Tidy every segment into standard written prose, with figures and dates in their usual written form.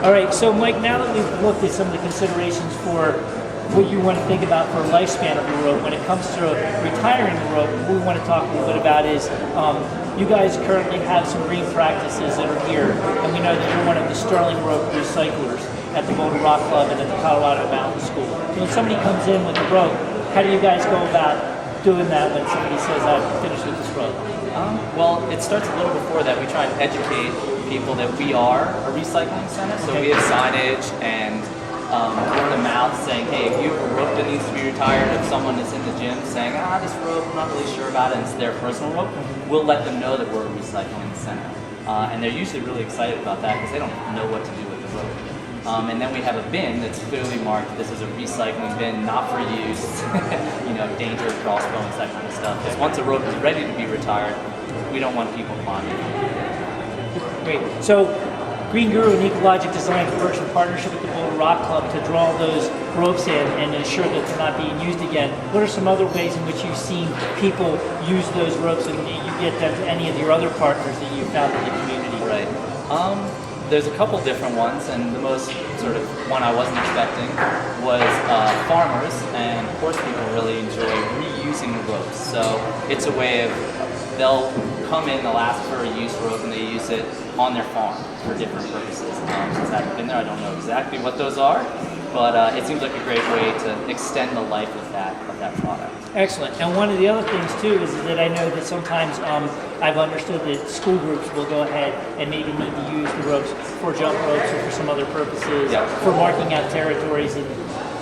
All right, so Mike, now that we've looked at some of the considerations for what you want to think about for lifespan of the rope, when it comes to retiring the rope, what we want to talk a little bit about is you guys currently have some green practices that are here, and we know that you're one of the sterling rope recyclers at the Boulder Rock Club and at the Colorado Mountain School. So when somebody comes in with a rope, how do you guys go about doing that when somebody says, I've finished with this rope? Well, it starts a little before that. We try and educate people that we are a recycling center, so we have signage and word of mouth saying, hey, if you have a rope that needs to be retired, if someone is in the gym saying, this rope, I'm not really sure about it, and it's their personal rope, we'll let them know that we're a recycling center. And they're usually really excited about that because they don't know what to do with the rope. And then we have a bin that's clearly marked, this is a recycling bin, not for use, danger, crossbones, that kind of stuff. Because once a rope is ready to be retired, we don't want people climbing. Great. So Green Guru and Ecologic Designs works in partnership with the Boulder Rock Club to draw those ropes in and ensure that they're not being used again. What are some other ways in which you've seen people use those ropes and you get them to any of your other partners that you've found in the community? Right. There's a couple different ones, and the most sort of one I wasn't expecting was farmers and horse people really enjoy reusing the ropes. So it's a way of, they'll come in, they'll ask for a use rope, and they use it on their farm for different purposes. Since I haven't been there, I don't know exactly what those are, but it seems like a great way to extend the life of that product. Excellent. And one of the other things too is that I know that sometimes I've understood that school groups will go ahead and maybe need to use the ropes for jump ropes or for some other purposes, for marking out territories, and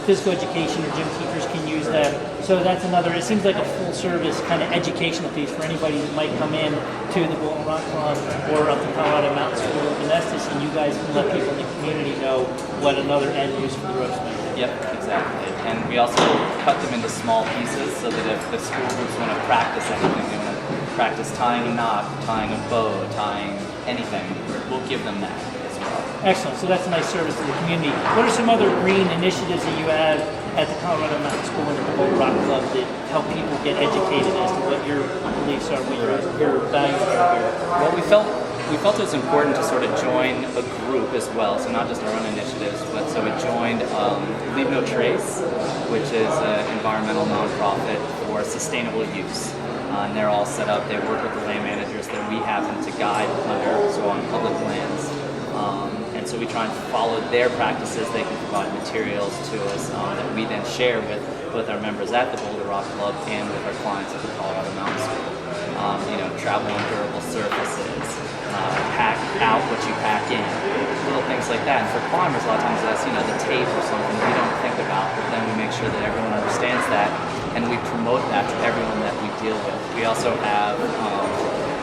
physical education or gym teachers can use them. So that's another, it seems like a full service kind of educational piece for anybody that might come in to the Boulder Rock Club or up to Colorado Mountain School in Estes, and you guys can let people in the community know what another end use for the ropes might be. Yep, exactly. And we also cut them into small pieces so that if the school groups want to practice anything, they want to practice tying a knot, tying a bow, tying anything, we'll give them that as well. Excellent. So that's a nice service to the community. What are some other green initiatives that you have at the Colorado Mountain School and at the Boulder Rock Club that help people get educated as to what your beliefs are, what your values are here? Well, we felt it was important to sort of join a group as well, so not just our own initiatives, but so we joined Leave No Trace, which is an environmental nonprofit for sustainable use. And they're all set up, they work with the land managers that we happen to guide under, so on public lands. And so we try and follow their practices. They can provide materials to us that we then share with both our members at the Boulder Rock Club and with our clients at the Colorado Mountain School. Travel on durable surfaces, pack out what you pack in, little things like that. And for climbers, a lot of times that's the tape or something we don't think about, but then we make sure that everyone understands that, and we promote that to everyone that we deal with. We also have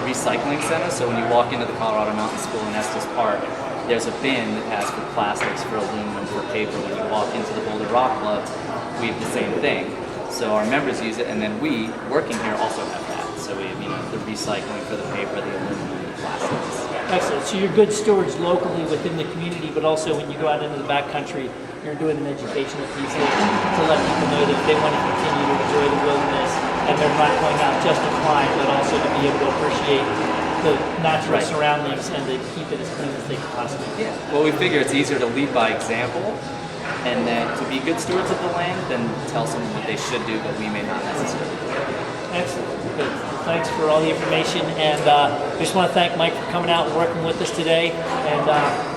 recycling centers, so when you walk into the Colorado Mountain School in Estes Park, there's a bin that has for plastics, for aluminum, for paper. When you walk into the Boulder Rock Club, we have the same thing. So our members use it, and then we, working here, also have that. So we have, the recycling for the paper, the aluminum, the plastics. Excellent. So you're good stewards locally within the community, but also when you go out into the backcountry, you're doing an educational piece to let people know that they want to continue to enjoy the wilderness, and they're not going out just to climb, but also to be able to appreciate the natural surroundings and to keep it as clean as they can possibly be. Yeah. Well, we figure it's easier to lead by example, and then to be good stewards of the land than tell someone what they should do, but we may not necessarily do. Excellent. Good. Thanks for all the information, and we just want to thank Mike for coming out and working with us today, and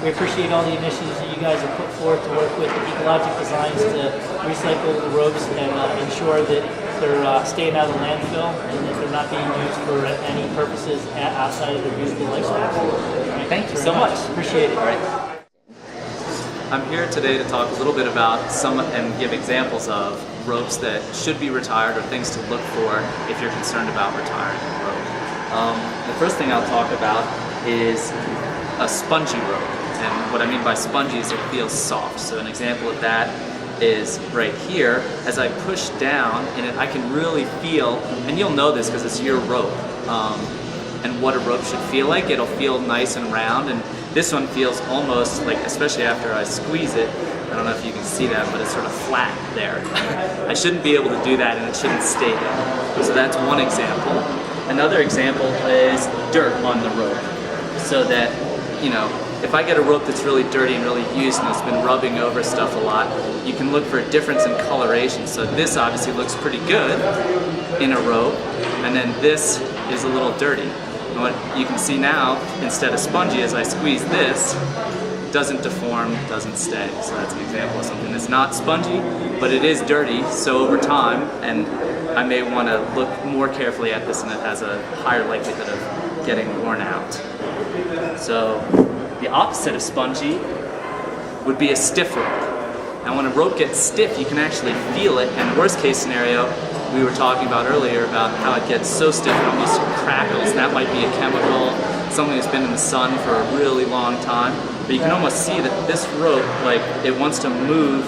we appreciate all the initiatives that you guys have put forth to work with Ecologic Designs to recycle the ropes and ensure that they're staying out of the landfill and that they're not being used for any purposes outside of their useful lifespan. Right. Thank you so much. Appreciate it. All right. I'm here today to talk a little bit about some and give examples of ropes that should be retired or things to look for if you're concerned about retiring a rope. The first thing I'll talk about is a spongy rope, and what I mean by spongy is it feels soft. So an example of that is right here. As I push down in it, I can really feel, and you'll know this because it's your rope, and what a rope should feel like. It'll feel nice and round, and this one feels almost like, especially after I squeeze it, I don't know if you can see that, but it's sort of flat there. I shouldn't be able to do that, and it shouldn't stay there. So that's one example. Another example is dirt on the rope, so that, if I get a rope that's really dirty and really used and it's been rubbing over stuff a lot, you can look for a difference in coloration. So this obviously looks pretty good in a rope, and then this is a little dirty. And what you can see now, instead of spongy, as I squeeze this, doesn't deform, doesn't stay. So that's an example of something that's not spongy, but it is dirty, so over time, and I may want to look more carefully at this, and it has a higher likelihood of getting worn out. So the opposite of spongy would be a stiff rope. And when a rope gets stiff, you can actually feel it, and worst case scenario, we were talking about earlier about how it gets so stiff it almost crackles, and that might be a chemical, something that's been in the sun for a really long time. But you can almost see that this rope, like, it wants to move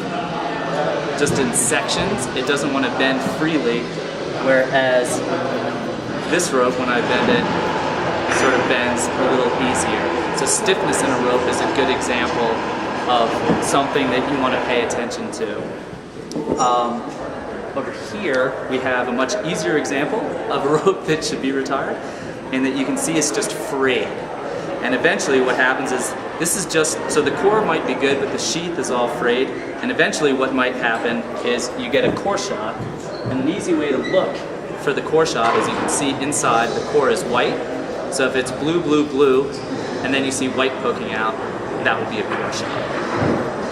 just in sections. It doesn't want to bend freely, whereas this rope, when I bend it, sort of bends a little easier. So stiffness in a rope is a good example of something that you want to pay attention to. Over here, we have a much easier example of a rope that should be retired, and that you can see it's just frayed. And eventually what happens is, this is just, so the core might be good, but the sheath is all frayed, and eventually what might happen is you get a core shot, and an easy way to look for the core shot is you can see inside the core is white, so if it's blue, blue, blue, and then you see white poking out, that would be a core shot.